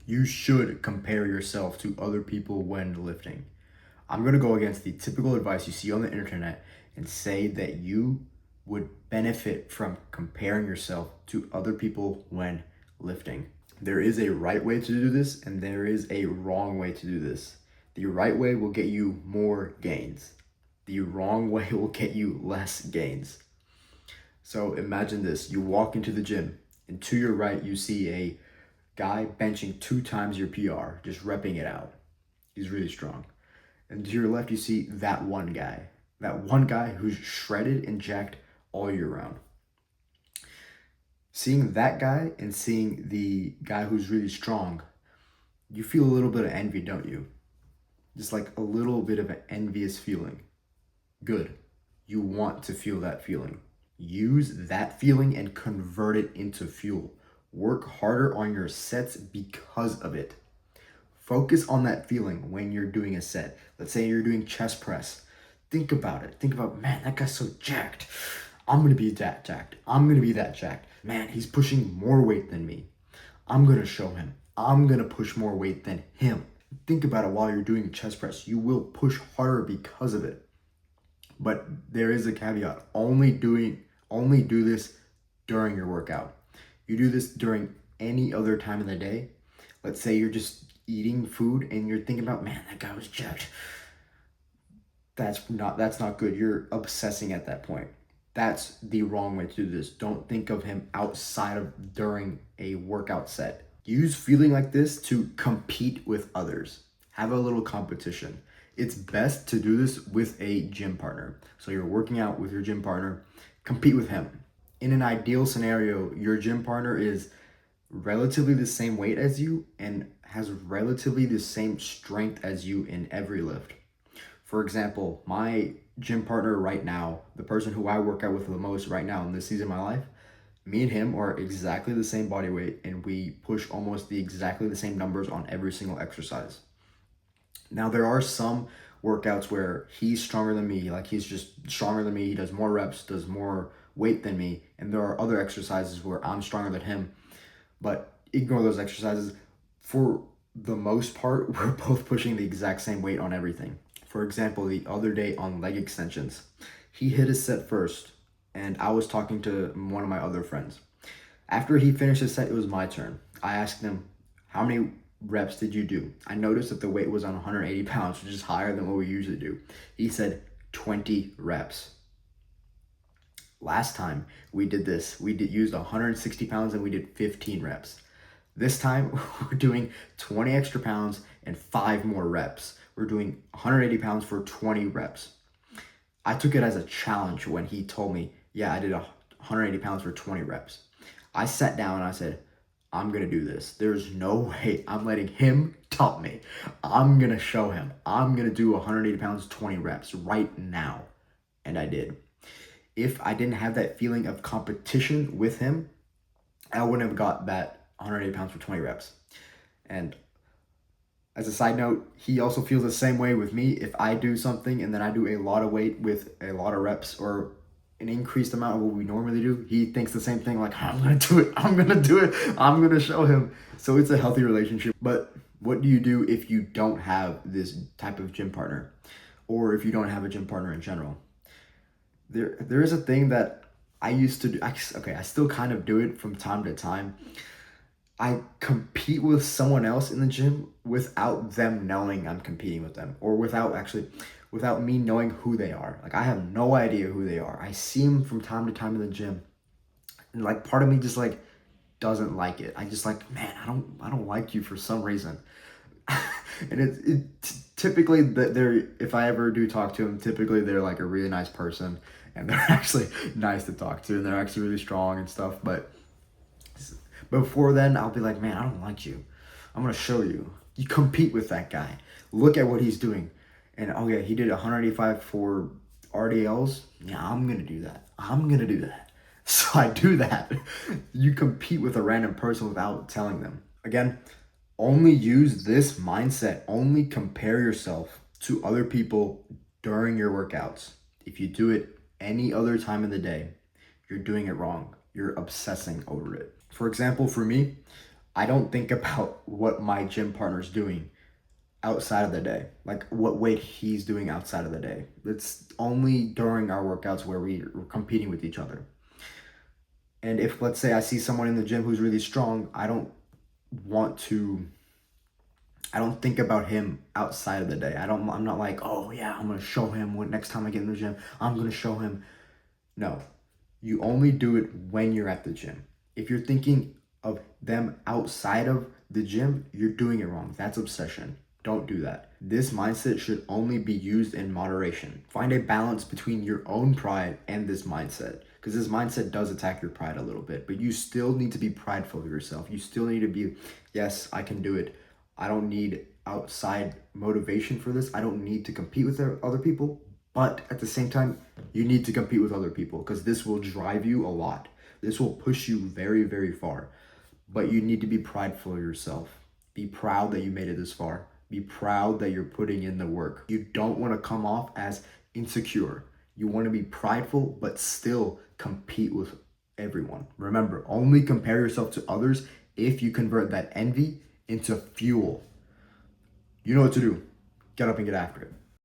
You should compare yourself to other people when lifting. I'm going to go against the typical advice you see on the internet and say that you would benefit from comparing yourself to other people when lifting. There is a right way to do this and there is a wrong way to do this. The right way will get you more gains. The wrong way will get you less gains. So imagine this, you walk into the gym and to your right you see a guy benching 2 times your PR, just repping it out. He's really strong. And to your left, you see that one guy who's shredded and jacked all year round. Seeing that guy and seeing the guy who's really strong, you feel a little bit of envy, don't you? Just like a little bit of an envious feeling. Good. You want to feel that feeling. Use that feeling and convert it into fuel. Work harder on your sets because of it. Focus on that feeling when you're doing a set. Let's say you're doing chest press. Think about it. Think about, man, that guy's so jacked. I'm going to be that jacked. I'm going to be that jacked. Man, he's pushing more weight than me. I'm going to show him. I'm going to push more weight than him. Think about it while you're doing chest press. You will push harder because of it. But there is a caveat. Only do this during your workout. You do this during any other time of the day. Let's say you're just eating food and you're thinking about, man, that guy was jacked. That's not good. You're obsessing at that point. That's the wrong way to do this. Don't think of him outside of during a workout set. Use feeling like this to compete with others. Have a little competition. It's best to do this with a gym partner. So you're working out with your gym partner, compete with him. In an ideal scenario, your gym partner is relatively the same weight as you and has relatively the same strength as you in every lift. For example, my gym partner right now, the person who I work out with the most right now in this season of my life, me and him are exactly the same body weight and we push almost exactly the same numbers on every single exercise. Now there are some workouts where he's stronger than me, like he's just stronger than me, he does more reps, does more weight than me, and there are other exercises where I'm stronger than him, but ignore those exercises. For the most part, we're both pushing the exact same weight on everything. For example, the other day on leg extensions, he hit his set first, and I was talking to one of my other friends. After he finished his set, it was my turn. I asked him, how many reps did you do? I noticed that the weight was on 180 pounds, which is higher than what we usually do. He said 20 reps. Last time we did this, used 160 pounds and we did 15 reps. This time we're doing 20 extra pounds and 5 more reps. We're doing 180 pounds for 20 reps. I took it as a challenge when he told me, yeah, I did 180 pounds for 20 reps. I sat down and I said, I'm going to do this. There's no way I'm letting him top me. I'm going to show him. I'm going to do 180 pounds, 20 reps right now. And I did. If I didn't have that feeling of competition with him, I wouldn't have got that 180 pounds for 20 reps. And as a side note, he also feels the same way with me. If I do something and then I do a lot of weight with a lot of reps or an increased amount of what we normally do, he thinks the same thing, like, I'm going to do it. I'm going to do it. I'm going to show him. So it's a healthy relationship. But what do you do if you don't have this type of gym partner, or if you don't have a gym partner in general? There is a thing that I used to do. I still kind of do it from time to time. I compete with someone else in the gym without them knowing I'm competing with them, or without me knowing who they are. Like, I have no idea who they are. I see them from time to time in the gym, and like part of me just like doesn't like it. I just like, man, I don't like you for some reason. And typically that they're, if I ever do talk to them, typically they're like a really nice person and they're actually nice to talk to and they're actually really strong and stuff. But before then, I'll be like, man, I don't like you. I'm going to show you. You compete with that guy. Look at what he's doing. And oh yeah, he did 185 for RDLs. Yeah, I'm going to do that. I'm going to do that. So I do that. You compete with a random person without telling them. Again, only use this mindset. Only compare yourself to other people during your workouts. If you do it any other time of the day, you're doing it wrong. You're obsessing over it. For example, for me, I don't think about what my gym partner's doing outside of the day, like what weight he's doing outside of the day. It's only during our workouts where we're competing with each other. And if, let's say, I see someone in the gym who's really strong, want to I don't think about him outside of the day. I'm not like, oh yeah, I'm gonna show him when next time I get in the gym, I'm gonna show him. No. You only do it when you're at the gym. If you're thinking of them outside of the gym, you're doing it wrong. That's obsession. Don't do that. This mindset should only be used in moderation. Find a balance between your own pride and this mindset, because this mindset does attack your pride a little bit, but you still need to be prideful of yourself. You still need to be, yes, I can do it. I don't need outside motivation for this. I don't need to compete with other people, but at the same time, you need to compete with other people, because this will drive you a lot. This will push you very, very far. But you need to be prideful of yourself. Be proud that you made it this far. Be proud that you're putting in the work. You don't want to come off as insecure. You want to be prideful, but still compete with everyone. Remember, only compare yourself to others if you convert that envy into fuel. You know what to do. Get up and get after it.